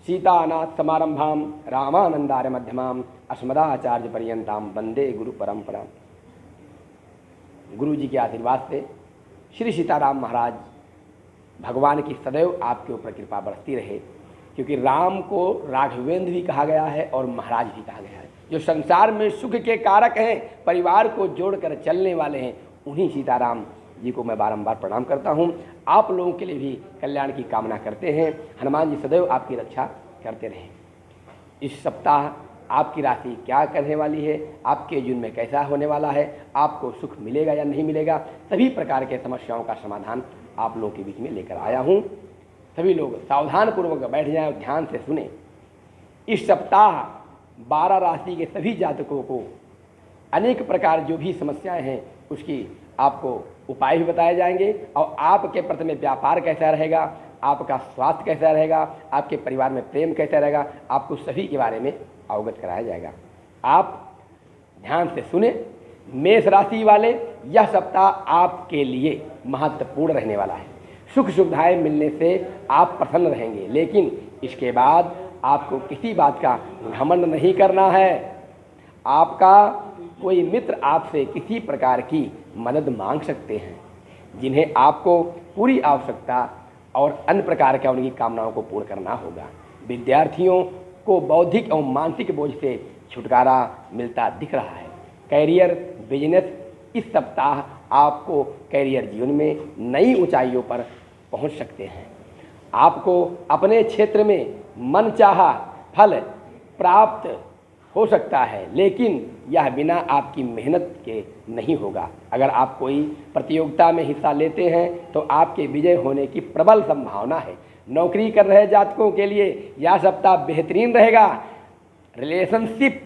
सीतानाथ समारंभाम रामानंदार्य मध्यमाम अस्मदाचार्य पर्यंताम वंदे गुरु परंपराम। गुरु जी के आशीर्वाद से श्री सीताराम महाराज भगवान की सदैव आपके ऊपर कृपा बरसती रहे, क्योंकि राम को राघवेंद्र भी कहा गया है और महाराज भी कहा गया है। जो संसार में सुख के कारक हैं, परिवार को जोड़कर चलने वाले हैं, उन्हीं सीताराम जी को मैं बारंबार प्रणाम करता हूं। आप लोगों के लिए भी कल्याण की कामना करते हैं। हनुमान जी सदैव आपकी रक्षा करते रहें। इस सप्ताह आपकी राशि क्या करने वाली है, आपके जीवन में कैसा होने वाला है, आपको सुख मिलेगा या नहीं मिलेगा, सभी प्रकार के समस्याओं का समाधान आप लोगों के बीच में लेकर आया हूँ। सभी लोग सावधान पूर्वक बैठ जाएं और ध्यान से सुने। इस सप्ताह 12 राशि के सभी जातकों को अनेक प्रकार जो भी समस्याएं हैं उसकी आपको उपाय भी बताए जाएंगे, और आपके प्रति में व्यापार कैसा रहेगा, आपका स्वास्थ्य कैसा रहेगा, आपके परिवार में प्रेम कैसा रहेगा, आपको सभी के बारे में अवगत कराया जाएगा। आप ध्यान से सुने। मेष राशि वाले, यह सप्ताह आपके लिए महत्वपूर्ण रहने वाला है। सुख सुविधाएं मिलने से आप प्रसन्न रहेंगे, लेकिन इसके बाद आपको किसी बात का घमंड नहीं करना है। आपका कोई मित्र आपसे किसी प्रकार की मदद मांग सकते हैं, जिन्हें आपको पूरी आवश्यकता और अन्य प्रकार के उनकी कामनाओं को पूर्ण करना होगा। विद्यार्थियों को बौद्धिक और मानसिक बोझ से छुटकारा मिलता दिख रहा है। कैरियर बिजनेस, इस सप्ताह आपको कैरियर जीवन में नई ऊंचाइयों पर पहुंच सकते हैं। आपको अपने क्षेत्र में मनचाहा फल प्राप्त हो सकता है, लेकिन यह बिना आपकी मेहनत के नहीं होगा। अगर आप कोई प्रतियोगिता में हिस्सा लेते हैं तो आपके विजय होने की प्रबल संभावना है। नौकरी कर रहे जातकों के लिए यह सप्ताह बेहतरीन रहेगा। रिलेशनशिप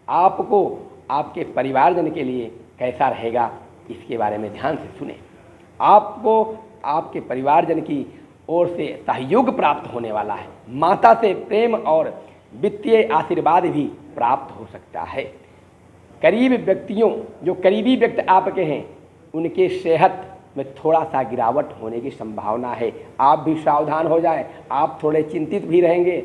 आपको आपके परिवारजन के लिए कैसा रहेगा, इसके बारे में ध्यान से सुने। आपको आपके परिवारजन की ओर से सहयोग प्राप्त होने वाला है। माता से प्रेम और वित्तीय आशीर्वाद भी प्राप्त हो सकता है। जो करीबी व्यक्ति आपके हैं, उनके सेहत में थोड़ा सा गिरावट होने की संभावना है। आप भी सावधान हो जाएं। आप थोड़े चिंतित भी रहेंगे।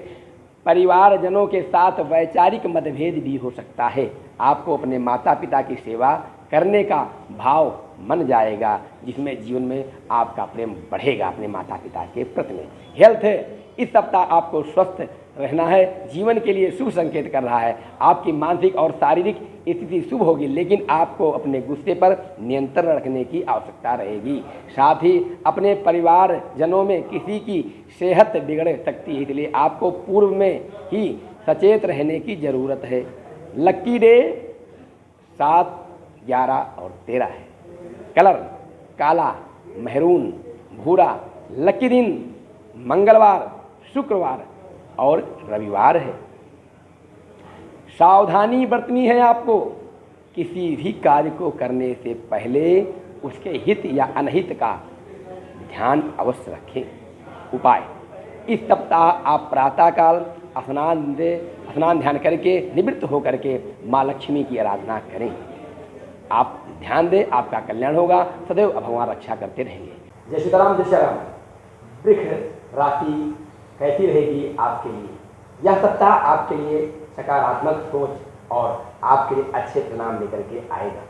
परिवारजनों के साथ वैचारिक मतभेद भी हो सकता है। आपको अपने माता पिता की सेवा करने का भाव मन जाएगा, जिसमें जीवन में आपका प्रेम बढ़ेगा अपने माता पिता के प्रति में। हेल्थ है, इस सप्ताह आपको स्वस्थ रहना है। जीवन के लिए शुभ संकेत कर रहा है। आपकी मानसिक और शारीरिक स्थिति शुभ होगी, लेकिन आपको अपने गुस्से पर नियंत्रण रखने की आवश्यकता रहेगी। साथ ही अपने परिवारजनों में किसी की सेहत बिगड़ सकती है, इसलिए आपको पूर्व में ही सचेत रहने की ज़रूरत है। लकी डे 7, 11 और 13 है। कलर काला, महरून, भूरा। लकी दिन मंगलवार, शुक्रवार और रविवार है। सावधानी बरतनी है आपको। किसी भी कार्य को करने से पहले उसके हित या अनहित का ध्यान अवश्य रखें। उपाय, इस सप्ताह आप प्रातःकाल स्नान ध्यान करके निवृत्त होकर के माँ लक्ष्मी की आराधना करें। आप ध्यान दें, आपका कल्याण होगा। सदैव भगवान रक्षा करते रहेंगे। जय सीताराम, जय श्री राम। वृक्ष राशि कैसी रहेगी आपके लिए? यह सप्ताह आपके लिए सकारात्मक सोच और आपके लिए अच्छे परिणाम लेकर के आएगा।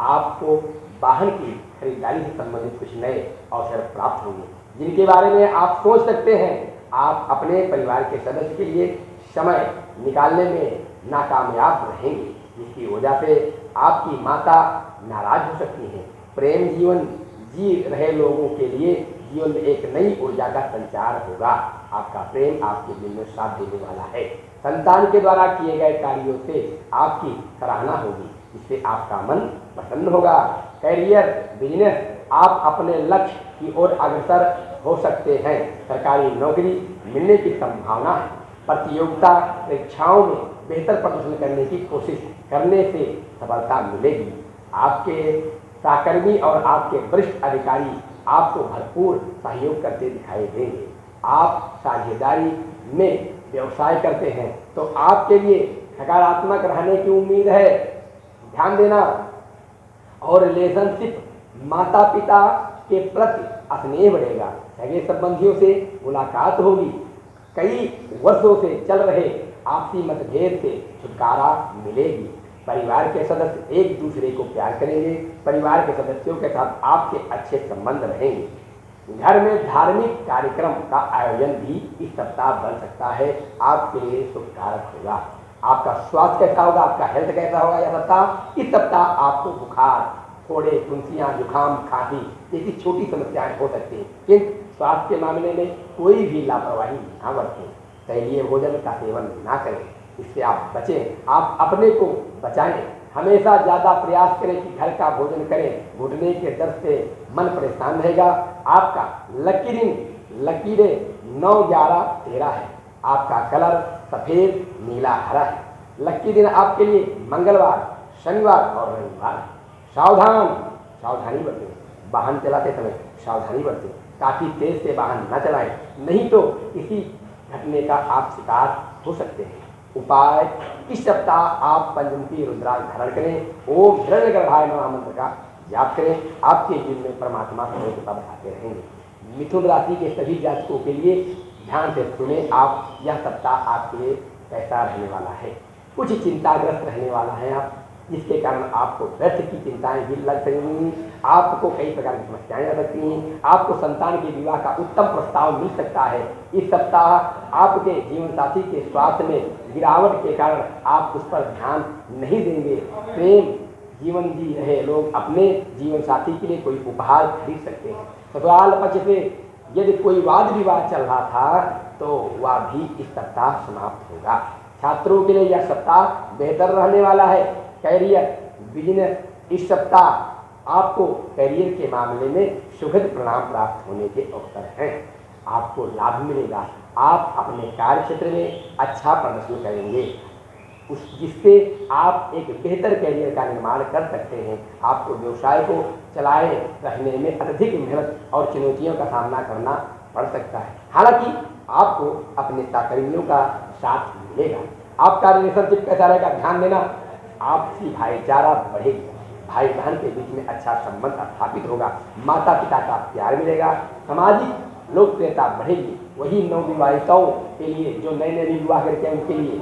आपको वाहन की खरीदारी से संबंधित कुछ नए अवसर प्राप्त होंगे, जिनके बारे में आप सोच सकते हैं। आप अपने परिवार के सदस्य के लिए समय निकालने में नाकामयाब रहेंगे, जिसकी वजह से आपकी माता नाराज हो सकती हैं। प्रेम जीवन जी रहे लोगों के लिए जीवन में एक नई ऊर्जा का संचार होगा। आपका प्रेम आपके जीवन में साथ देने वाला है। संतान के द्वारा किए गए कार्यों से आपकी सराहना होगी, जिससे आपका मन प्रसन्न होगा। कैरियर बिजनेस, आप अपने लक्ष्य की ओर अग्रसर हो सकते हैं। सरकारी नौकरी मिलने की संभावना है। प्रतियोगिता परीक्षाओं में बेहतर प्रदर्शन करने की कोशिश करने से सफलता मिलेगी। आपके सहकर्मी और आपके वरिष्ठ अधिकारी आपको भरपूर सहयोग करते दिखाई देंगे। आप साझेदारी में व्यवसाय करते हैं तो आपके लिए सकारात्मक रहने की उम्मीद है। ध्यान देना। और रिलेशनशिप, माता पिता के प्रति स्नेह बढ़ेगा। सगे संबंधियों से मुलाकात होगी। कई वर्षों से चल रहे आपसी मतभेद से छुटकारा मिलेगी। परिवार के सदस्य एक दूसरे को प्यार करेंगे। परिवार के सदस्यों के साथ आपके अच्छे संबंध रहेंगे। घर में धार्मिक कार्यक्रम का आयोजन भी इस सप्ताह बन सकता है, आपके लिए शुभकारक होगा। आपका स्वास्थ्य कैसा होगा, आपका हेल्थ कैसा होगा यह सप्ताह? इस सप्ताह आपको बुखार, फोड़े, फुंसियाँ, जुकाम, खांसी जैसी छोटी समस्याएं हो सकती हैं, किंतु स्वास्थ्य के मामले में कोई भी लापरवाही ना बरतें। तैलीय भोजन का सेवन ना करें, इससे आप बचें। आप अपने को बचाएं। हमेशा ज़्यादा प्रयास करें कि घर का भोजन करें। घुटने के दर्द से मन परेशान रहेगा। आपका लकी दिन, लकी डे 9, 11, 13 है। आपका कलर सफ़ेद, नीला, हरा है। लकी दिन आपके लिए मंगलवार, शनिवार और रविवार। सावधानी बरतें। वाहन चलाते समय सावधानी बरतें। काफ़ी तेज से वाहन न चलाएं, नहीं तो किसी घटने का आप शिकार हो सकते हैं। उपाय, इस सप्ताह आप पंचमुखी रुद्राक्ष धारण करें। ओम हिरण्यगर्भाय नमः मंत्र का जाप करें। आपके जीवन में परमात्मा प्रवेशता बढ़ाते रहेंगे। मिथुन राशि के सभी जातकों के लिए ध्यान से सुने आप, यह सप्ताह आपके लिए कैसा रहने वाला है। कुछ चिंताग्रस्त रहने वाला है आप, जिसके कारण आपको व्यर्थ की चिंताएं भी लग सकेंगी। आपको कई प्रकार की समस्याएं आ सकती हैं। आपको संतान के विवाह का उत्तम प्रस्ताव मिल सकता है। इस सप्ताह आपके जीवन साथी के स्वास्थ्य में गिरावट के कारण आप उस पर ध्यान नहीं देंगे। प्रेम जीवन जी रहे लोग अपने जीवन साथी के लिए कोई उपहार खरीद सकते हैं। ससुराल पक्ष से यदि कोई वाद विवाद चल रहा था तो वह भी इस सप्ताह समाप्त होगा। छात्रों के लिए यह सप्ताह बेहतर रहने वाला है। कैरियर, बिजनेस, इस सप्ताह आपको कैरियर के मामले में सुखद परिणाम प्राप्त होने के अवसर हैं। आपको लाभ मिलेगा। आप अपने कार्य क्षेत्र में अच्छा प्रदर्शन करेंगे, जिससे आप एक बेहतर कैरियर का निर्माण कर सकते हैं। आपको व्यवसाय को चलाए रखने में अत्यधिक मेहनत और चुनौतियों का सामना करना पड़ सकता है। हालांकि आपको अपने सहकर्मियों का साथ मिलेगा। आपका रिलेशनशिप कैसा रहेगा, ध्यान देना। आपसी भाईचारा बढ़ेगी। भाई बहन के बीच में अच्छा संबंध स्थापित होगा। माता पिता का प्यार मिलेगा। सामाजिक लोकप्रियता बढ़ेगी। वही नवविवाहिताओं के लिए जो नए नए विवाह करते हैं, उनके लिए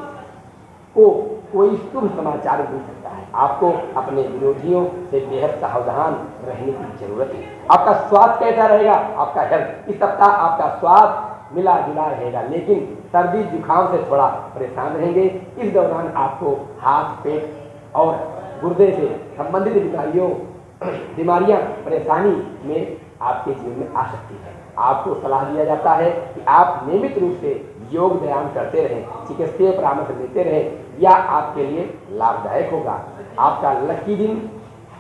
को कोई शुभ समाचार मिल सकता है। आपको अपने विरोधियों से बेहद सावधान रहने की जरूरत है। आपका स्वास्थ्य कैसा रहेगा, आपका हेल्थ, इस सप्ताह आपका स्वास्थ्य मिला जुला रहेगा, लेकिन सर्दी जुकाम से थोड़ा परेशान रहेंगे। इस दौरान आपको हाथ, पेट और गुर्दे से संबंधित बीमारियां परेशानी में आपके जीवन में आ सकती है। आपको सलाह दिया जाता है कि आप नियमित रूप से योग व्यायाम करते रहें, चिकित्सीय परामर्श लेते रहें, यह आपके लिए लाभदायक होगा। आपका लकी दिन,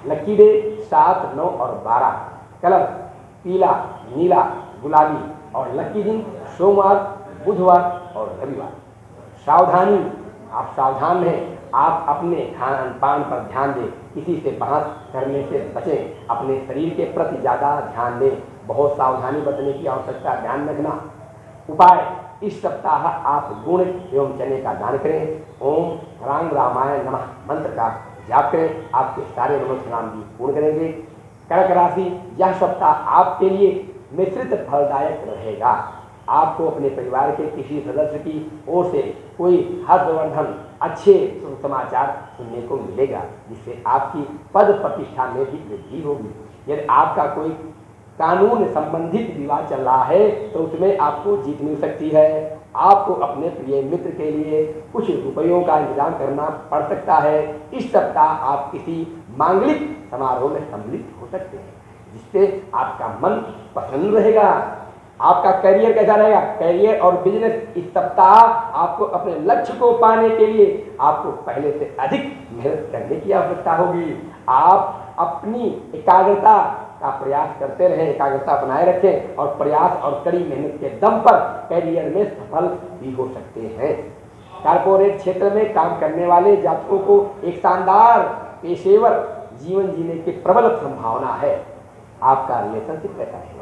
लकी डे 7, 9 और 12। कलर पीला, नीला, गुलाबी और लकी दिन सोमवार, बुधवार और रविवार। सावधानी, आप सावधान रहें। आप अपने खान पान पर ध्यान दें। किसी से बहस करने से बचें। अपने शरीर के प्रति ज़्यादा ध्यान दें। बहुत सावधानी बरतने की आवश्यकता, ध्यान रखना। उपाय, इस सप्ताह आप गुड़ एवं चने का दान करें। ओम राम रामाय नमः मंत्र का जाप करें। आपके सारे मनोकामना भी पूर्ण करेंगे। कर्क राशि, यह सप्ताह आपके लिए मिश्रित फलदायक रहेगा। आपको अपने परिवार के किसी सदस्य की ओर से कोई हर्षवर्धन अच्छे समाचार सुनने को मिलेगा, जिससे आपकी पद प्रतिष्ठा में भी वृद्धि होगी। यदि आपका कोई कानून संबंधित विवाद चल रहा है तो उसमें आपको जीत मिल सकती है। आपको अपने प्रिय मित्र के लिए कुछ रुपयों का इंतजाम करना पड़ सकता है। इस सप्ताह आप किसी मांगलिक समारोह में सम्मिलित हो सकते हैं, जिससे आपका मन प्रसन्न रहेगा। आपका करियर कैसा रहेगा, करियर और बिजनेस, इस सप्ताह आपको अपने लक्ष्य को पाने के लिए आपको पहले से अधिक मेहनत करने की आवश्यकता होगी। आप अपनी एकाग्रता का प्रयास करते रहें, एकाग्रता बनाए रखें और प्रयास और कड़ी मेहनत के दम पर करियर में सफल भी हो सकते हैं। कारपोरेट क्षेत्र में काम करने वाले जातकों को एक शानदार पेशेवर जीवन जीने की प्रबल संभावना है। आपका रिलेशनशिप कैसा रहेगा,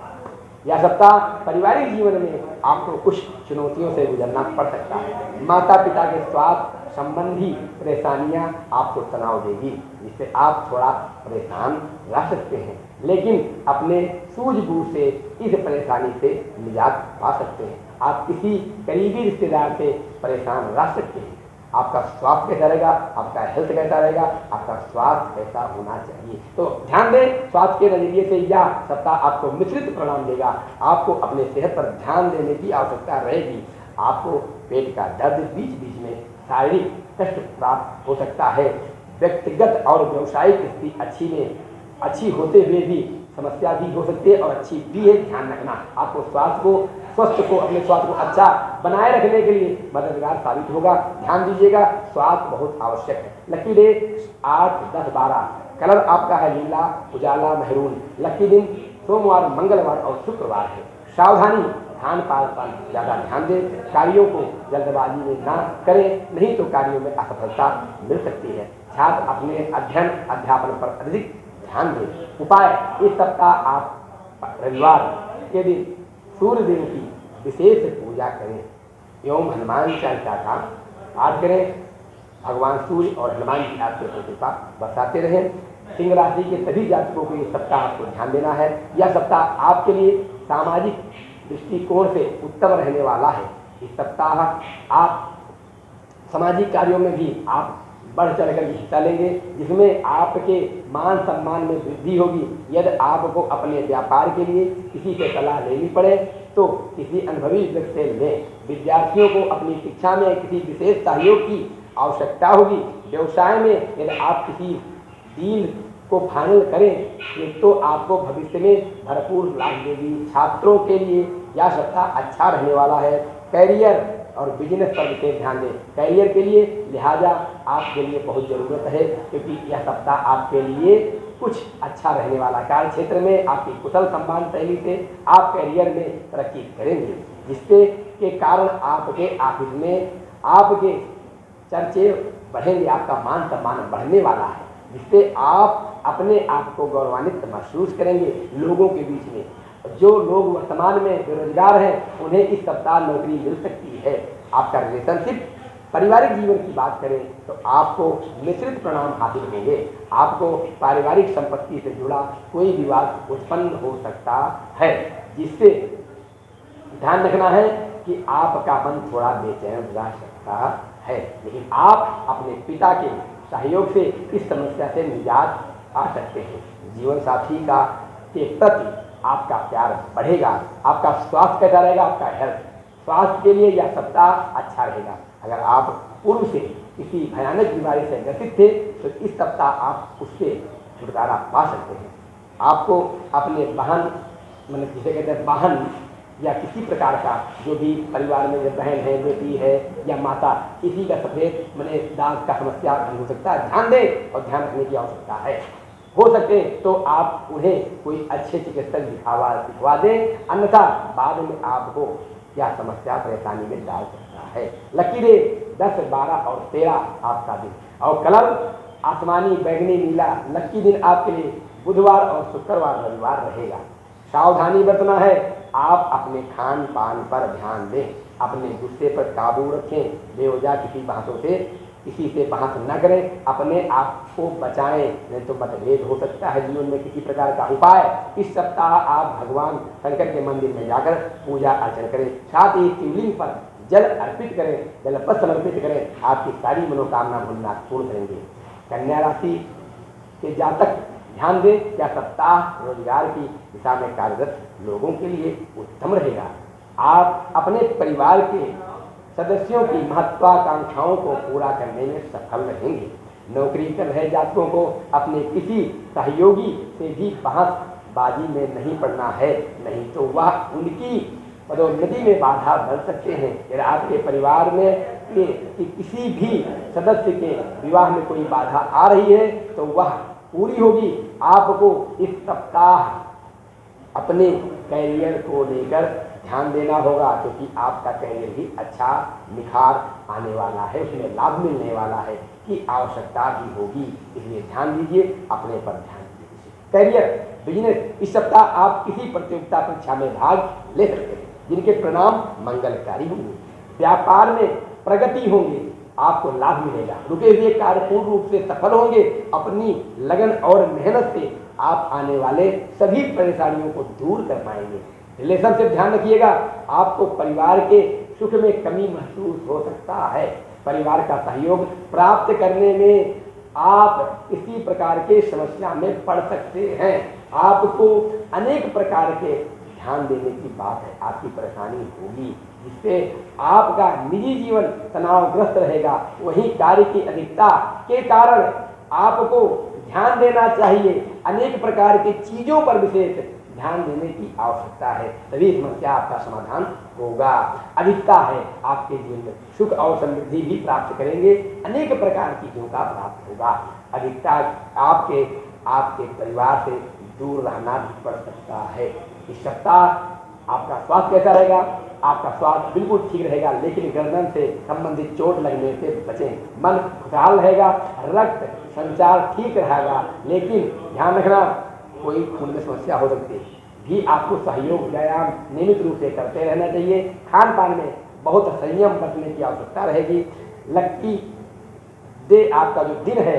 यह सप्ताह पारिवारिक जीवन में आपको कुछ चुनौतियों से गुजरना पड़ सकता है। माता पिता के स्वास्थ्य संबंधी परेशानियां आपको तनाव देगी, जिससे आप थोड़ा परेशान रह सकते हैं, लेकिन अपने सूझबूझ से इस परेशानी से निजात पा सकते हैं। आप किसी करीबी रिश्तेदार से परेशान रह सकते हैं। आपका स्वास्थ्य कैसा रहेगा, आपका हेल्थ कैसा रहेगा, आपका स्वास्थ्य कैसा होना चाहिए। तो ध्यान दें, स्वास्थ्य के नजरिए से यह सप्ताह आपको मिश्रित परिणाम देगा। आपको अपने सेहत पर ध्यान देने की आवश्यकता रहेगी। आपको पेट का दर्द, बीच बीच में शारीरिक कष्ट प्राप्त हो सकता है। व्यक्तिगत और व्यावसायिक स्थिति अच्छी होते हुए भी समस्या भी हो सकती है और अच्छी भी है। ध्यान रखना, आपको स्वस्थ को अपने स्वास्थ्य को अच्छा बनाए रखने के लिए मददगार साबित होगा। ध्यान दीजिएगा, स्वास्थ्य बहुत आवश्यक है। लकी डे 8, 10, 12, कलर आपका है नीला, उजाला, महरून। लकी दिन सोमवार, मंगलवार और शुक्रवार है। सावधानी, खान पान पर ज़्यादा ध्यान दें। कार्यों को जल्दबाजी में ना करें, नहीं तो कार्यों में असफलता मिल सकती है। छात्र अपने अध्ययन अध्यापन पर अधिक ध्यान दें। उपाय, इस सप्ताह आप रविवार के दिन सूर्य देव की विशेष पूजा करें एवं हनुमान चालीसा का पाठ करें। भगवान सूर्य और हनुमान जी आपके कृपा बरसाते रहें। सिंह राशि के सभी जातकों को इस सप्ताह आपको ध्यान देना है। यह सप्ताह आपके लिए सामाजिक दृष्टिकोण से उत्तम रहने वाला है। इस सप्ताह आप सामाजिक कार्यों में भी आप बढ़ चढ़ कर हिस्सा लेंगे, जिसमें आपके मान सम्मान में वृद्धि होगी। यदि आपको अपने व्यापार के लिए किसी से सलाह लेनी पड़े तो किसी अनुभवी व्यक्ति से लें। विद्यार्थियों को अपनी शिक्षा में किसी विशेष सहयोग की आवश्यकता होगी। व्यवसाय में यदि आप किसी डील को फाइनल करें तो आपको भविष्य में भरपूर लाभ देगी। छात्रों के लिए यह सप्ताह अच्छा रहने वाला है। कैरियर और बिजनेस पर विशेष ध्यान दें। कैरियर के लिए लिहाजा आपके लिए बहुत ज़रूरत है, क्योंकि यह सप्ताह आपके लिए कुछ अच्छा रहने वाला। कार्य क्षेत्र में आपकी कुशल सम्मान शैली से आप कैरियर में तरक्की करेंगे, जिसके के कारण आपके ऑफिस में आपके चर्चे बढ़ेंगे। आपका मान सम्मान बढ़ने वाला है, जिससे आप अपने आप को गौरवान्वित महसूस करेंगे लोगों के बीच में। जो लोग वर्तमान में बेरोजगार हैं उन्हें इस सप्ताह नौकरी मिल सकती है। आपका रिलेशनशिप, पारिवारिक जीवन की बात करें तो आपको मिश्रित परिणाम हासिल होंगे। आपको पारिवारिक संपत्ति से जुड़ा कोई विवाद उत्पन्न हो सकता है, जिससे ध्यान रखना है कि आपका मन थोड़ा बेचैन रह सकता है। लेकिन आप अपने पिता के सहयोग से इस समस्या से निजात पा सकते हैं। जीवन साथी के प्रति आपका प्यार बढ़ेगा। आपका स्वास्थ्य कैसा रहेगा, आपका हेल्थ, स्वास्थ्य के लिए यह सप्ताह अच्छा रहेगा। अगर आप पूर्व से किसी भयानक बीमारी से ग्रसित थे तो इस सप्ताह आप उससे छुटकारा पा सकते हैं। आपको अपने बहन, मतलब जिसे कहते हैं वाहन, या किसी प्रकार का जो भी परिवार में बहन है, बेटी है या माता, किसी का सफेद मैंने दाग का समस्या हो सकता है। ध्यान दें और ध्यान रखने की आवश्यकता है। हो सके तो आप उन्हें कोई अच्छे चिकित्सक दिखवा दें, अन्यथा बाद में आपको यह समस्या परेशानी में डाल सकता है। लकी डे 10, 12 और 13 आपका दिन, और कलर आसमानी, बैगनी, नीला। लकी दिन आपके लिए बुधवार और शुक्रवार, रविवार रहेगा। सावधानी बरतना है, आप अपने खान पान पर ध्यान दें। अपने गुस्से पर काबू रखें। बेवजह किसी से बहस न करें। अपने आप को बचाएं, नहीं तो मतभेद हो सकता है जीवन में किसी प्रकार का। उपाय, इस सप्ताह आप भगवान शंकर के मंदिर में जाकर पूजा अर्चना करें। साथ ही शिवलिंग पर जल अर्पित करें, जलपत्र समर्पित करें। आपकी सारी मनोकामना भूलना पूर्ण करेंगे। कन्या राशि के जातक ध्यान दें, क्या सप्ताह रोजगार की दिशा में कार्यरत लोगों के लिए उत्तम रहेगा। आप अपने परिवार के सदस्यों की महत्वाकांक्षाओं को पूरा करने में सफल रहेंगे। नौकरी कर रहे जातकों को अपने किसी सहयोगी से भी बहसबाजी में नहीं पड़ना है, नहीं तो वह उनकी पदोन्नति में बाधा बन सकते हैं। यदि आपके परिवार में किसी भी सदस्य के विवाह में कोई बाधा आ रही है तो वह पूरी होगी। आपको इस सप्ताह अपने कैरियर को लेकर ध्यान देना होगा, क्योंकि आपका कैरियर भी अच्छा निखार आने वाला है, उसमें लाभ मिलने वाला है की आवश्यकता भी होगी। इसलिए ध्यान दीजिए, अपने पर ध्यान दीजिए। कैरियर, बिजनेस, इस सप्ताह आप किसी प्रतियोगिता परीक्षा में भाग ले सकते हैं, जिनके परिणाम मंगलकारी होंगे। व्यापार में प्रगति होंगे, आपको लाभ मिलेगा। रुके हुए कार्य पूर्ण रूप से सफल होंगे। अपनी लगन और मेहनत से आप आने वाले सभी परेशानियों को दूर कर पाएंगे। रिलेशनशिप ध्यान रखिएगा, आपको परिवार के सुख में कमी महसूस हो सकता है। परिवार का सहयोग प्राप्त करने में आप इसी प्रकार के समस्या में पड़ सकते हैं। आपको अनेक प्रकार के ध्यान देने की बात है, आपकी परेशानी होगी, जिससे आपका निजी जीवन तनावग्रस्त रहेगा। वहीं कार्य की अधिकता के कारण आपको ध्यान देना चाहिए, अनेक प्रकार की चीजों पर विशेष ध्यान देने की आवश्यकता है, तभी समस्या आपका समाधान होगा। अधिकता है, आपके जीवन में सुख और समृद्धि भी प्राप्त करेंगे, अनेक प्रकार की चीजों का प्राप्त होगा। अधिकता आपके परिवार से दूर रहना भी पड़ सकता है। इस सप्ताह आपका स्वास्थ्य कैसा रहेगा? आपका स्वास्थ्य बिल्कुल ठीक रहेगा, लेकिन गर्दन से संबंधित चोट लगने से बचें। मन खुशहाल रहेगा, रक्त संचार ठीक रहेगा, लेकिन ध्यान रखना कोई खून में समस्या हो सकती है। भी आपको सहयोग व्यायाम नियमित रूप से करते रहना चाहिए। खान पान में बहुत संयम बरतने की आवश्यकता रहेगी। लकी डे आपका जो दिन है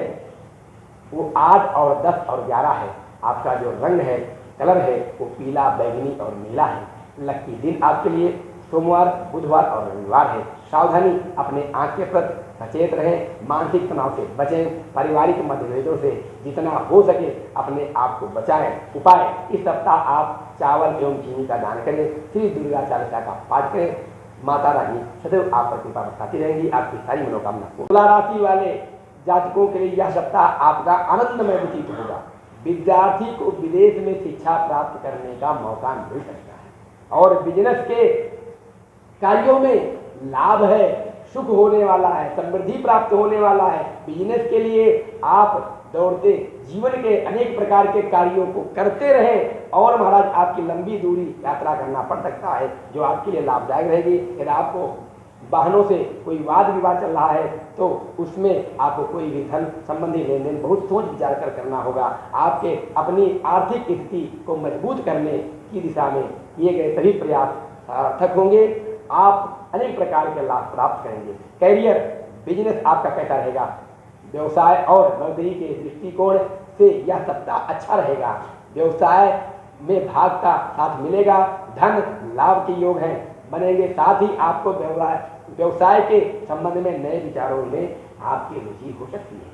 वो 8 और 10 और 11 है। आपका जो रंग है, कलर है, वो पीला, बैंगनी और नीला है। लकी दिन आपके लिए सोमवार, बुधवार और रविवार है। सावधानी, अपने आंख के प्रति सचेत रहें, मानसिक तनाव से बचें, पारिवारिक मतभेदों से जितना हो सके अपने आप को बचाएं। उपाय, इस सप्ताह आप चावल एवं चीनी का दान करें, श्री दुर्गा चालीसा का पाठ करें। माता रानी सदैव आप पर कृपा बरसाती रहेंगी, आपकी सारी मनोकामना को। तुला राशि वाले जातकों के लिए यह सप्ताह आपका आनंदमय व्यतीत होगा। विद्यार्थी को विदेश में शिक्षा प्राप्त करने का मौका मिल सकता है और बिजनेस के कार्यों में लाभ है, सुख होने वाला है, समृद्धि प्राप्त होने वाला है। बिजनेस के लिए आप दौड़ते जीवन के अनेक प्रकार के कार्यों को करते रहें और महाराज आपकी लंबी दूरी यात्रा करना पड़ सकता है, जो आपके लिए लाभदायक रहेगी। यदि आपको वाहनों से कोई वाद विवाद चल रहा है तो उसमें आपको कोई भी धन संबंधी लेन देन बहुत सोच विचार कर करना होगा। आपके अपनी आर्थिक स्थिति को मजबूत करने की दिशा में किए गए सभी प्रयास सार्थक होंगे। आप अनेक प्रकार के लाभ प्राप्त करेंगे। कैरियर, बिजनेस आपका कैसा रहेगा? व्यवसाय और नौकरी के दृष्टिकोण से यह सप्ताह अच्छा रहेगा। व्यवसाय में भाग का साथ मिलेगा, धन लाभ के योग हैं बनेंगे। साथ ही आपको व्यवसाय के संबंध में नए विचारों में आपकी रुचि हो सकती है।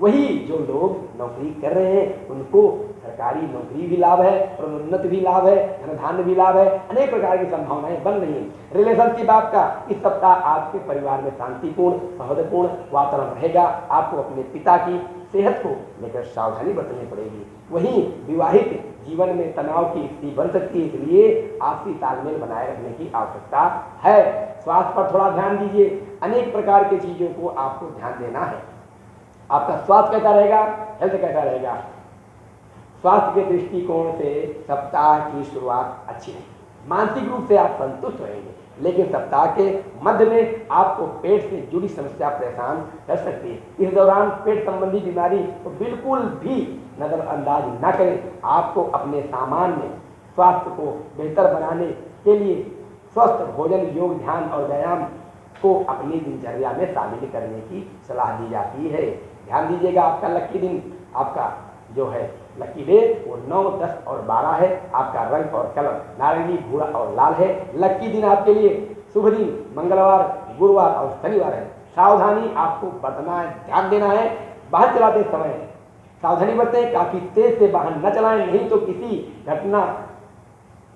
वही जो लोग नौकरी कर रहे हैं उनको सरकारी नौकरी भी लाभ है, प्रोन्नति भी लाभ है, धन भी लाभ है, अनेक प्रकार की संभावनाएं बन रही हैं। रिलेशनशिप आपका इस सप्ताह आपके परिवार में शांतिपूर्ण सौहार्दपूर्ण वातावरण रहेगा। आपको अपने पिता की सेहत को लेकर सावधानी बरतनी पड़ेगी। वहीं विवाहित जीवन में तनाव की स्थिति बन सकती है, इसलिए आपसी तालमेल बनाए रखने की आवश्यकता है। स्वास्थ्य पर थोड़ा ध्यान दीजिए, अनेक प्रकार की चीजों को आपको ध्यान देना है। आपका स्वास्थ्य कैसा रहेगा? हेल्थ कैसा रहेगा? स्वास्थ्य के दृष्टिकोण से सप्ताह की शुरुआत अच्छी है। मानसिक रूप से आप संतुष्ट रहेंगे, लेकिन सप्ताह के मध्य में आपको पेट से जुड़ी समस्या परेशान कर सकती है। इस दौरान पेट संबंधी बीमारी को बिल्कुल भी नजरअंदाज न करें। आपको अपने सामान में स्वास्थ्य को बेहतर बनाने के लिए स्वस्थ भोजन, योग, ध्यान और व्यायाम को अपनी दिनचर्या में शामिल करने की सलाह दी जाती है। ध्यान दीजिएगा, आपका लकी दिन, आपका जो है लकी डे वो 9, 10 और 12 है। आपका रंग और कलर नारंगी, भूरा और लाल है। लकी दिन आपके लिए शुभ दिन मंगलवार, गुरुवार और शनिवार है। सावधानी आपको बरतना है, ध्यान देना है। वाहन चलाते समय सावधानी बरतें, काफी तेज से वाहन न चलाएं, नहीं तो किसी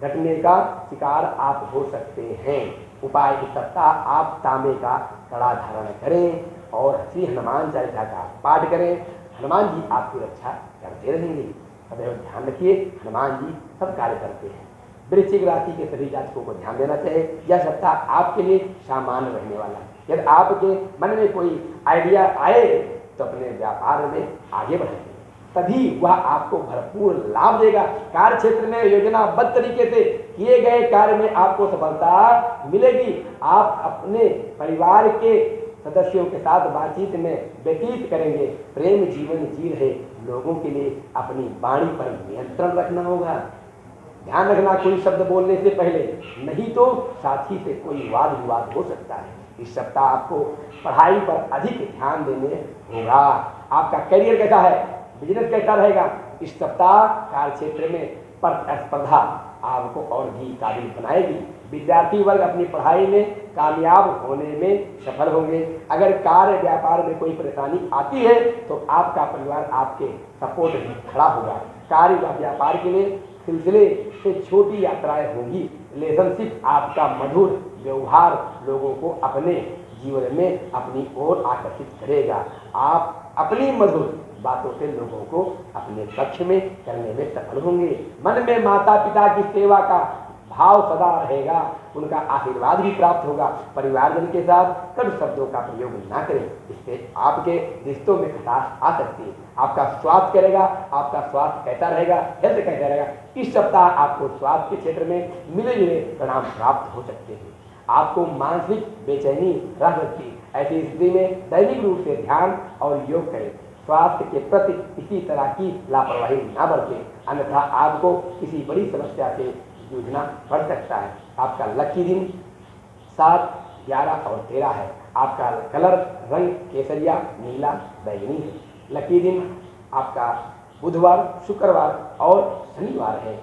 घटने का शिकार आप हो सकते हैं। उपाय, इस सप्ताह आप तांबे का कड़ा धारण करें और श्री हनुमान चालीसा का पाठ करें। हनुमान जी आपकी रक्षा करते रहेंगे। सदैव ध्यान रखिए, हनुमान जी सब कार्य करते हैं। वृश्चिक राशि के सभी जातकों को ध्यान देना चाहिए, यह सप्ताह आपके लिए सामान्य रहने वाला है। यदि आपके मन में कोई आइडिया आए तो अपने व्यापार में आगे बढ़ेंगे, तभी वह आपको भरपूर लाभ देगा। कार्य क्षेत्र में योजनाबद्ध तरीके से किए गए कार्य में आपको सफलता मिलेगी। आप अपने परिवार के सदस्यों के साथ बातचीत में व्यतीत करेंगे। प्रेम जीवन जी रहे लोगों के लिए अपनी वाणी पर नियंत्रण रखना होगा। ध्यान रखना, कोई शब्द बोलने से पहले, नहीं तो साथी से कोई वाद विवाद हो सकता है। इस सप्ताह आपको पढ़ाई पर अधिक ध्यान देने होगा। आपका करियर कैसा है? बिजनेस कैसा रहेगा? इस सप्ताह कार्य क्षेत्र में प्रतिस्पर्धा आपको और भी काबिल बनाएगी। विद्यार्थी वर्ग अपनी पढ़ाई में कामयाब होने में सफल होंगे। अगर कार्य व्यापार में कोई परेशानी आती है तो आपका परिवार आपके सपोर्ट में खड़ा होगा। कार्य व व्यापार के लिए सिलसिले से छोटी यात्राएं होंगी। रिलेशनशिप आपका मधुर व्यवहार लोगों को अपने जीवन में अपनी ओर आकर्षित करेगा। आप अपनी मधुर बातों से लोगों को अपने पक्ष में करने में सफल होंगे। मन में माता पिता की सेवा का भाव सदा रहेगा, उनका आशीर्वाद भी प्राप्त होगा। परिवारजन के साथ कड़ू शब्दों का प्रयोग ना करें, इससे आपके रिश्तों में खटास आ सकती है। आपका स्वास्थ्य करेगा, आपका स्वास्थ्य कैसा रहेगा, हेल्थ कैसा रहेगा। इस सप्ताह आपको स्वास्थ्य के क्षेत्र में मिले जुले परिणाम प्राप्त हो सकते हैं। आपको मानसिक बेचैनी रह सकती है। ऐसी स्थिति में दैनिक रूप से ध्यान और योग करें। स्वास्थ्य के प्रति किसी तरह की लापरवाही न बरतें, अन्यथा आपको किसी बड़ी समस्या से जूझना पड़ सकता है। आपका लकी दिन 7, 11 और 13 है। आपका कलर रंग केसरिया, नीला, बैंगनी है। लकी दिन आपका बुधवार, शुक्रवार और शनिवार है।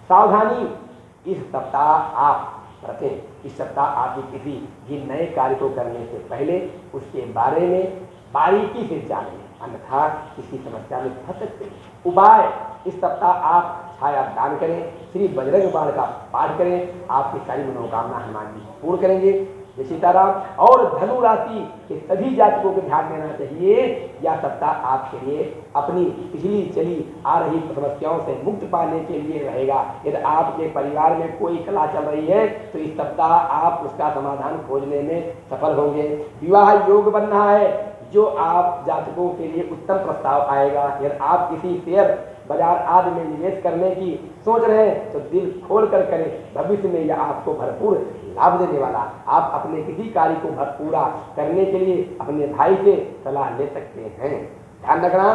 सावधानी इस सप्ताह आप बरतें। इस सप्ताह आपके किसी भी नए कार्य को करने से पहले उसके बारे में बारीकी से जानें, अन्यथा किसी समस्या में फंस सकते हैं। उपाय, इस सप्ताह आप छाया दान करें, श्री बजरंग बाण का पाठ करें, आपकी सारी मनोकामना हनुमान जी पूर्ण करेंगे। जय सीताराम। और धनु राशि के सभी जातकों को ध्यान देना चाहिए, यह सप्ताह आपके लिए अपनी पिछली चली आ रही समस्याओं से मुक्त पाने के लिए रहेगा। यदि आपके परिवार में कोई कला चल रही है तो इस सप्ताह आप उसका समाधान खोजने में सफल होंगे। विवाह योग बन रहा है, जो आप जातकों के लिए उत्तम प्रस्ताव आएगा। यदि आप किसी शेयर बाजार आदि में निवेश करने की सोच रहे हैं तो दिल खोल कर करें, भविष्य में यह आपको भरपूर लाभ देने वाला। आप अपने किसी कार्य को पूरा करने के लिए अपने भाई से सलाह ले सकते हैं। ध्यान रखना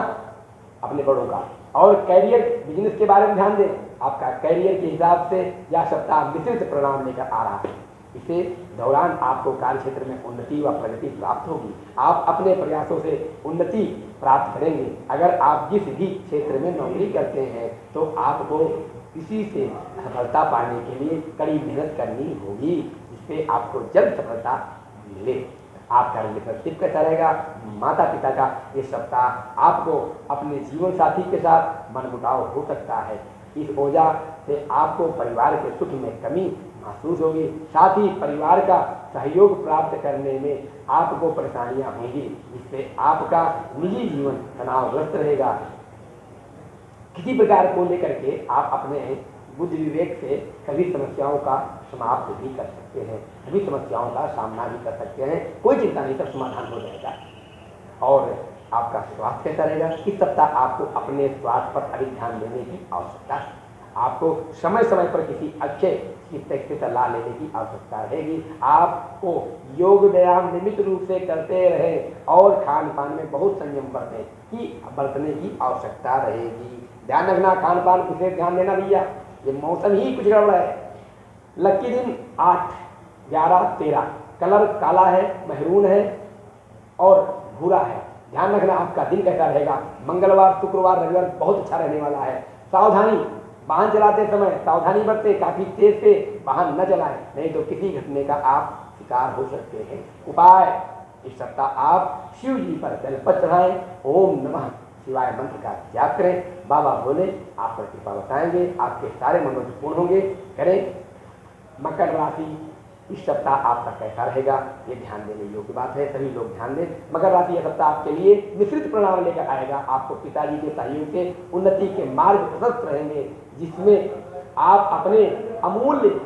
अपने बड़ों का। और कैरियर बिजनेस के बारे में ध्यान दें। आपका कैरियर के हिसाब से यह सप्ताह विस्तृत परिणाम लेकर आ रहा है। इसे दौरान आपको कार्य क्षेत्र में उन्नति व प्रगति प्राप्त होगी। आप अपने प्रयासों से उन्नति प्राप्त करेंगे। अगर आप जिस भी क्षेत्र में नौकरी करते हैं तो आपको इसी से सफलता पाने के लिए कड़ी मेहनत करनी होगी, जिससे आपको जल्द सफलता मिले। आपका रिलेशनशिप कैसा रहेगा, माता पिता का इस सप्ताह आपको अपने जीवन साथी के साथ मनमुटाव हो सकता है। इस वजह से आपको परिवार के सुख में कमी महसूस होगी। साथ ही परिवार का सहयोग प्राप्त करने में आपको परेशानियां होंगी, जिससे आपका निजी जीवन तनावग्रस्त रहेगा। किसी प्रकार को लेकर के आप अपने बुद्धि विवेक से कभी समस्याओं का समाप्त भी कर सकते हैं, सभी समस्याओं का सामना भी कर सकते हैं। कोई चिंता नहीं, सब समाधान हो जाएगा। और आपका स्वास्थ्य कैसा रहेगा, इस सप्ताह आपको अपने स्वास्थ्य पर अधिक ध्यान देने की आवश्यकता है। आपको समय समय पर किसी अच्छे चिकित्सक से सलाह लेने की आवश्यकता रहेगी। आपको योग व्यायाम नियमित रूप से करते रहें और खान पान में बहुत संयम बरतने की आवश्यकता रहेगी। ध्यान रखना, खान पान किसे ध्यान देना भैया, ये मौसम ही कुछ गड़बड़ है। लकी दिन 8, 11, 13, कलर काला है, महरून है और भूरा है। ध्यान रखना आपका दिन कैसा रहेगा। मंगलवार, शुक्रवार, रविवार बहुत अच्छा रहने वाला है। सावधानी, वाहन चलाते समय सावधानी बरतें, काफी तेज से वाहन न चलाएं, नहीं तो किसी घटने का आप शिकार हो सकते हैं। उपाय, इस सप्ताह आप शिव जी पर जलपत्र चढ़ाएं, ओम नमः शिवाय मंत्र का जाप करें। बाबा भोले आप पर कृपा बताएंगे, आपके सारे मनोरथ पूर्ण होंगे। करें। मकर राशि, इस सप्ताह आपका कैसा रहेगा, ये ध्यान देने योग्य बात है, सभी लोग ध्यान दें। मकर राशि यह सप्ताह आपके लिए विस्तृत परिणाम लेकर आएगा। आपको पिताजी के सहयोग से उन्नति के मार्ग प्रशस्त रहेंगे, जिसमें आप अपने अमूल्य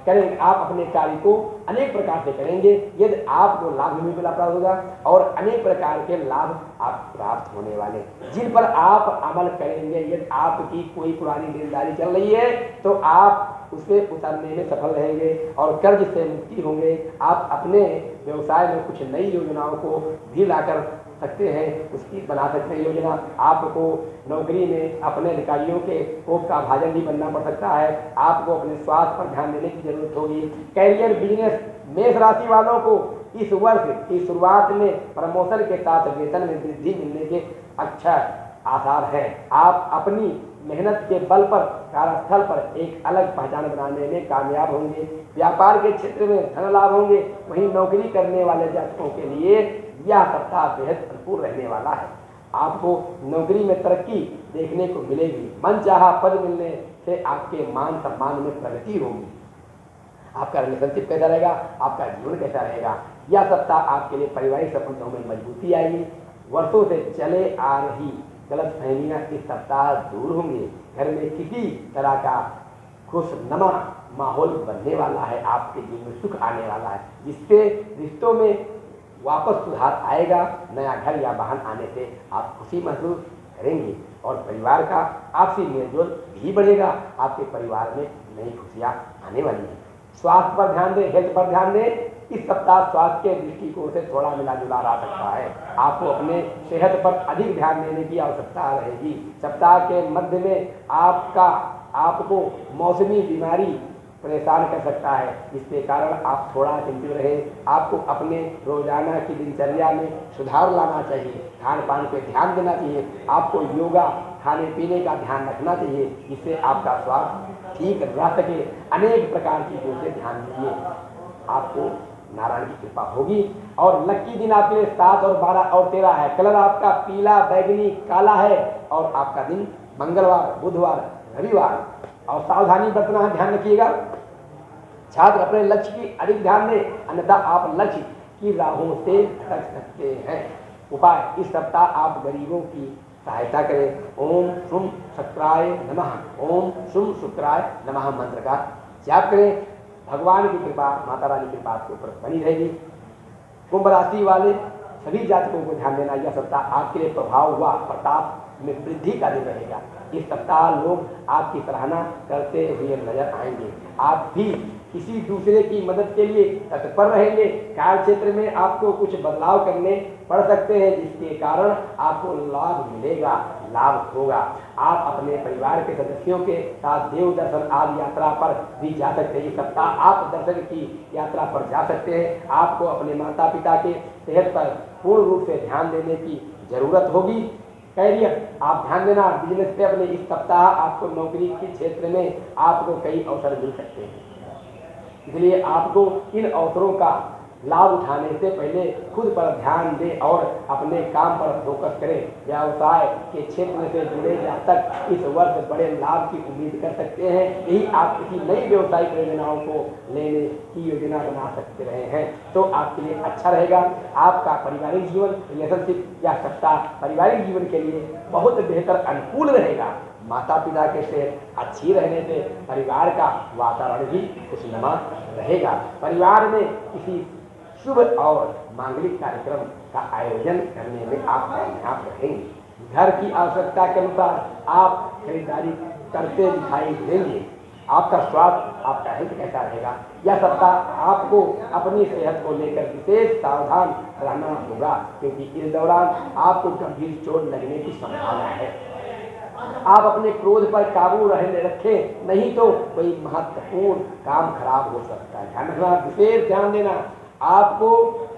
करेंगे। आप अपने कार्य को अनेक प्रकार से करेंगे। यदि आपको लाभ भी मिला प्राप्त होगा और अनेक प्रकार के लाभ आप प्राप्त होने वाले, जिन पर आप अमल करेंगे। यदि आपकी कोई पुरानी देनदारी चल रही है तो आप उसे उतारने में सफल रहेंगे और कर्ज से मुक्ति होंगे। आप अपने व्यवसाय में कुछ नई योजनाओं को भी लाकर सकते हैं, उसकी बना सकते हैं योजना। आपको नौकरी में अपने अधिकारियों के कोप का भाजन भी बनना पड़ सकता है। आपको अपने स्वास्थ्य पर ध्यान देने की जरूरत होगी। कैरियर बिजनेस, मेष राशि वालों को इस वर्ष की शुरुआत में प्रमोशन के साथ वेतन में वृद्धि मिलने के अच्छा आसार है। आप अपनी मेहनत के बल पर कार्यस्थल पर एक अलग पहचान बनाने में कामयाब होंगे। व्यापार के क्षेत्र में धन लाभ होंगे। वहीं नौकरी करने वाले जातकों के लिए यह सप्ताह बेहद अनुकूल रहने वाला है। आपको नौकरी में तरक्की देखने को मिलेगी। मनचाहा पद मिलने से आपके मान सम्मान में प्रगति होगी। आपका रिलेशनशिप कैसा रहेगा, आपका जीवन कैसा रहेगा, यह सप्ताह आपके लिए पारिवारिक संबंधों में मजबूती आएगी। वर्षों से चले आ रही गलत फहमियाँ इस सप्ताह दूर होंगे। घर में किसी तरह का खुशनुमा माहौल बनने वाला है। आपके जीवन में सुख आने वाला है, जिससे रिश्तों में वापस सुधार आएगा। नया घर या वाहन आने से आप खुशी महसूस करेंगे और परिवार का आपसी मेलजोल भी बढ़ेगा। आपके परिवार में नई खुशियाँ आने वाली हैं। स्वास्थ्य पर ध्यान दें, हेल्थ पर ध्यान दें। इस सप्ताह स्वास्थ्य के दृष्टिकोण से थोड़ा मिला जुला रह सकता है। आपको अपने सेहत पर अधिक ध्यान देने की आवश्यकता रहेगी। सप्ताह के मध्य में आपको मौसमी बीमारी परेशान कर सकता है, जिसके कारण आप थोड़ा चिंतित रहे। आपको अपने रोजाना की दिनचर्या में सुधार लाना चाहिए। खान पान पे ध्यान देना चाहिए। आपको योगा, खाने पीने का ध्यान रखना चाहिए, जिससे आपका स्वास्थ्य ठीक रह सके। अनेक प्रकार की चीजों से ध्यान दीजिए। आपको नारायण की कृपा होगी। और लकी दिन आपके लिए 7 और 12 और 13 है। कलर आपका पीला, बैगनी, काला है। और आपका दिन मंगलवार, बुधवार, रविवार। और सावधानी बरतना है, ध्यान रखिएगा। छात्र अपने लक्ष्य की अधिक ध्यान दें, अन्यथा आप लक्ष्य की राहों से भटक सकते हैं। उपाय, इस सप्ताह आप गरीबों की सहायता करें। ओम शुम शुक्राय नमः, ओम शुम शुक्राय नमः मंत्र का जाप करें। भगवान की कृपा, माता रानी की कृपा आपके ऊपर बनी रहेगी। कुंभ राशि वाले सभी जातकों को ध्यान देना, यह सप्ताह आपके लिए प्रभाव हुआ प्रताप में वृद्धि का दिन रहेगा। इस सप्ताह लोग आपकी सराहना करते हुए नजर आएंगे। आप भी किसी दूसरे की मदद के लिए तत्पर रहेंगे। कार्य क्षेत्र में आपको कुछ बदलाव करने पड़ सकते हैं, जिसके कारण आपको लाभ मिलेगा, लाभ होगा। आप अपने परिवार के सदस्यों के साथ देव दर्शन आदि यात्रा पर भी जा सकते हैं। इस सप्ताह आप दर्शन की यात्रा पर जा सकते हैं। आपको अपने माता पिता के सेहत पर पूर्ण रूप से ध्यान देने की जरूरत होगी। कैरियर, आप ध्यान देना बिजनेस पे अपने। इस सप्ताह आपको नौकरी के क्षेत्र में आपको कई अवसर मिल सकते हैं, इसलिए आपको इन अवसरों का लाभ उठाने से पहले खुद पर ध्यान दें और अपने काम पर फोकस करें। व्यवसाय के क्षेत्र से जुड़े जातक इस वर्ष बड़े लाभ की उम्मीद कर सकते हैं। यही आप किसी नई व्यवसायिक योजनाओं को लेने की योजना बना सकते रहे हैं तो आपके लिए अच्छा रहेगा। आपका पारिवारिक जीवन, रिलेशनशिप या सप्ताह पारिवारिक जीवन के लिए बहुत बेहतर अनुकूल रहेगा। माता पिता के सेहत अच्छी रहने से परिवार का वातावरण भी खुशनुमा रहेगा। परिवार में किसी शुभ और मांगलिक कार्यक्रम का आयोजन करने में आप कामयाब रहेंगे। घर की आवश्यकता के अनुसार आप खरीदारी करते दिखाई देंगे। आपका स्वास्थ्य, आपका हेल्थ कैसा रहेगा, यह सप्ताह आपको अपनी सेहत को लेकर विशेष सावधान रहना होगा, क्योंकि इस दौरान आपको गंभीर चोट लगने की संभावना है। आप अपने क्रोध पर काबू रहने रखें, नहीं तो कोई महत्वपूर्ण काम खराब हो सकता है। ध्यान रखना, विशेष ध्यान देना। आपको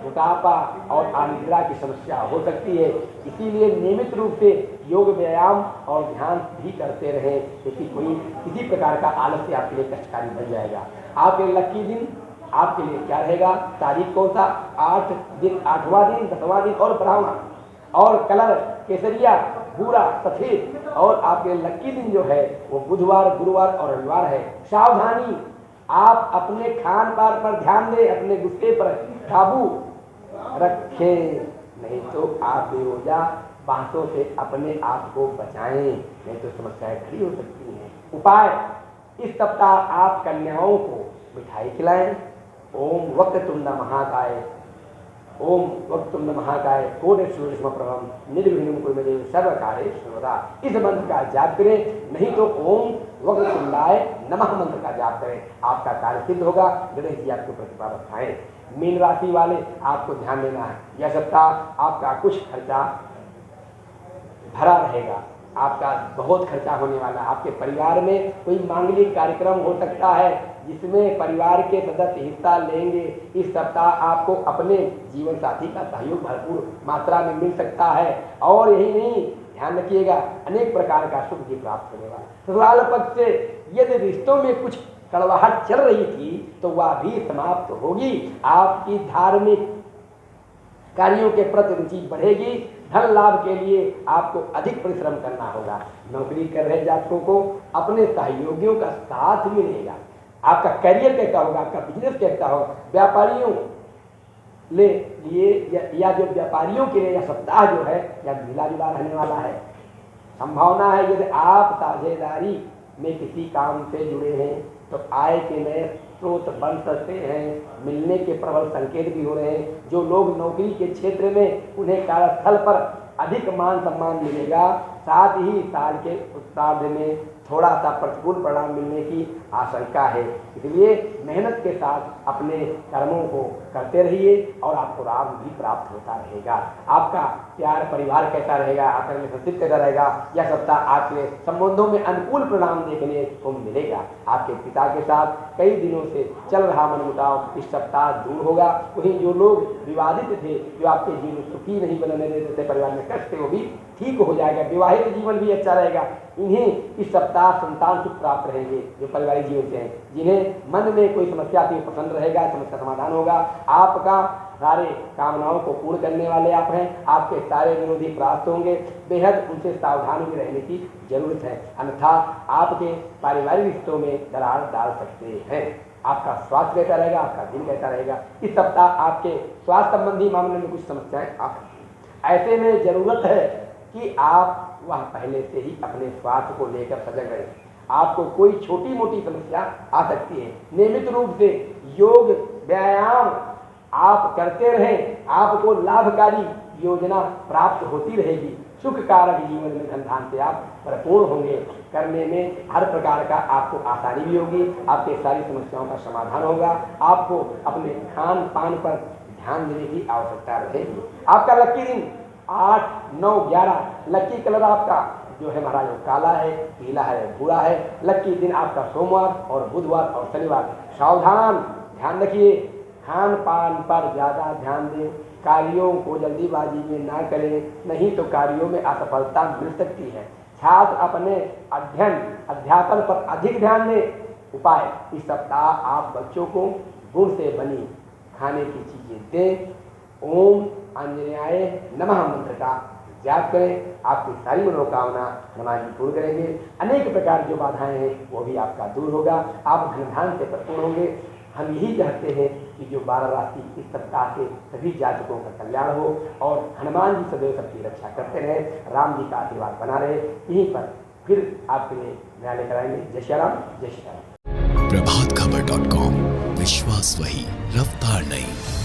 मोटापा और अनिद्रा की समस्या हो सकती है, इसीलिए नियमित रूप से योग, व्यायाम और ध्यान भी करते रहें, क्योंकि कोई किसी प्रकार का आलस्य आपके लिए कष्टकारी बन जाएगा। आपके लकी दिन आपके लिए क्या रहेगा, तारीख कौन सा, 8 दिन, 8वां दिन, 10वां दिन और 12वां। और कलर केसरिया, भूरा, सफेद। और आपके लकी दिन जो है वो बुधवार, गुरुवार और रविवार है। सावधानी, आप अपने खान पान पर ध्यान दें, अपने गुस्से पर काबू रखें, नहीं तो आप बेवजह बातों से अपने आप को बचाएं, नहीं तो समस्याएं खड़ी हो सकती हैं। उपाय, इस सप्ताह आप कन्याओं को मिठाई खिलाएं। ओम वक्रतुंड महाकाय, ओम वक्रतुंड महाकाय कोटि सूर्य समप्रभम निर्विघ्नं कुरु मे देव सर्वकार्येषु सर्वदा, इस मंत्र का जाप करें। नहीं तो ओम वक्रतुंडाय नमः मंत्र का जाप करें, आपका कार्य सिद्ध होगा। गणेश जी आपको प्रतिभा बधाएं। मीन राशि वाले, आपको ध्यान देना है, यह सप्ताह आपका कुछ खर्चा भरा रहेगा। आपका बहुत खर्चा होने वाला। आपके परिवार में कोई मांगलिक कार्यक्रम हो सकता है जिसमें परिवार के सदस्य हिस्सा लेंगे। इस सप्ताह आपको अपने जीवन साथी का सहयोग भरपूर मात्रा में मिल सकता है। और यही नहीं, ध्यान रखिएगा, अनेक प्रकार का सुख भी प्राप्त होने वाला। ससुराल पक्ष से यदि रिश्तों में कुछ कड़वाहट चल रही थी तो वह भी समाप्त होगी। आपकी धार्मिक कार्यों के प्रति रुचि बढ़ेगी। धन लाभ के लिए आपको अधिक परिश्रम करना होगा। नौकरी कर रहे जातकों को अपने सहयोगियों का साथ मिलेगा। आपका करियर कैसा होगा, आपका बिजनेस कैसा होगा। व्यापारियों लिए या जो व्यापारियों के लिए यह सप्ताह जो है यह मिला जुला रहने वाला है। संभावना है यदि आप साझेदारी में किसी काम से जुड़े हैं तो आय के नए स्रोत बन सकते हैं। मिलने के प्रबल संकेत भी हो रहे हैं। जो लोग नौकरी के क्षेत्र में उन्हें कार्यस्थल पर अधिक मान सम्मान मिलेगा। साथ ही साल के उत्तरार्ध में थोड़ा सा प्रतिकूल परिणाम मिलने की आशंका है। इसलिए मेहनत के साथ अपने कर्मों को करते रहिए और आपको लाभ भी प्राप्त होता रहेगा। आपका प्यार परिवार कैसा रहेगा, आपका रिलेशनशिप कैसा रहेगा, यह सप्ताह आपके संबंधों में अनुकूल परिणाम देखने को मिलेगा। आपके पिता के साथ कई दिनों से चल रहा मनमुटाव इस सप्ताह दूर होगा। वहीं जो लोग विवादित थे, जो आपके जीवन सुखी नहीं बनने देते थे, परिवार में कष्ट थे, वो भी ठीक हो जाएगा। विवाहित जीवन भी अच्छा रहेगा। इन्हें इस सप्ताह संतान सुख प्राप्त रहेंगे जो पारिवारिक जीवन से हैं। जिन्हें मन में कोई समस्या थी पसंद रहेगा, समस्या समाधान होगा। आपका सारे कामनाओं को पूर्ण करने वाले आप हैं। आपके सारे विरोधी प्राप्त होंगे। बेहद उनसे सावधान भी रहने की जरूरत है, अन्यथा आपके पारिवारिक रिश्तों में दरार डाल सकते हैं। आपका स्वास्थ्य कैसा रहेगा, आपका दिन कैसा रहेगा। इस सप्ताह आपके स्वास्थ्य संबंधी मामले में कुछ समस्याएं आ सकती हैं। ऐसे में जरूरत है कि आप वह पहले से ही अपने स्वास्थ्य को लेकर सजग रहें। आपको कोई छोटी मोटी समस्या आ सकती है। नियमित रूप से योग व्यायाम आप करते रहें, आपको लाभकारी योजना प्राप्त होती रहेगी। सुख कारक जीवन में धन धान से आप भरपूर होंगे। करने में हर प्रकार का आपको आसानी भी होगी। आपके सारी समस्याओं का समाधान होगा। आपको अपने खान पान पर ध्यान देने की आवश्यकता रहेगी। आपका लकी दिन 8, 9, 11। लकी कलर आपका जो है महाराज वो काला है, पीला है, भूरा है। लकी दिन आपका सोमवार और बुधवार और शनिवार। सावधान, ध्यान रखिए, खान पान पर ज़्यादा ध्यान दें। कार्यों को जल्दीबाजी में ना करें, नहीं तो कार्यों में असफलता मिल सकती है। छात्र अपने अध्यापन पर अधिक ध्यान दें। उपाय, इस सप्ताह आप बच्चों को गुड़ से बनी खाने की चीज़ें दें। ओम आंजनेयाय नमः मंत्र का जाप करें। आपकी सारी मनोकामना हनुमान जी पूर्ण करेंगे। अनेक प्रकार जो बाधाएं हैं वो भी आपका दूर होगा। आप धन धान से भरपूर होंगे। हम यही चाहते हैं कि जो 12 राशि इस सप्ताह के सभी जातकों का कल्याण हो और हनुमान जी सदैव सबकी रक्षा करते रहे, राम जी का आशीर्वाद बना रहे। यहीं पर फिर आपके लिए नया लेकर आएंगे। जय श्री राम, जय श्री राम। प्रभातखबर.com, विश्वास वही, रफ्तार नहीं।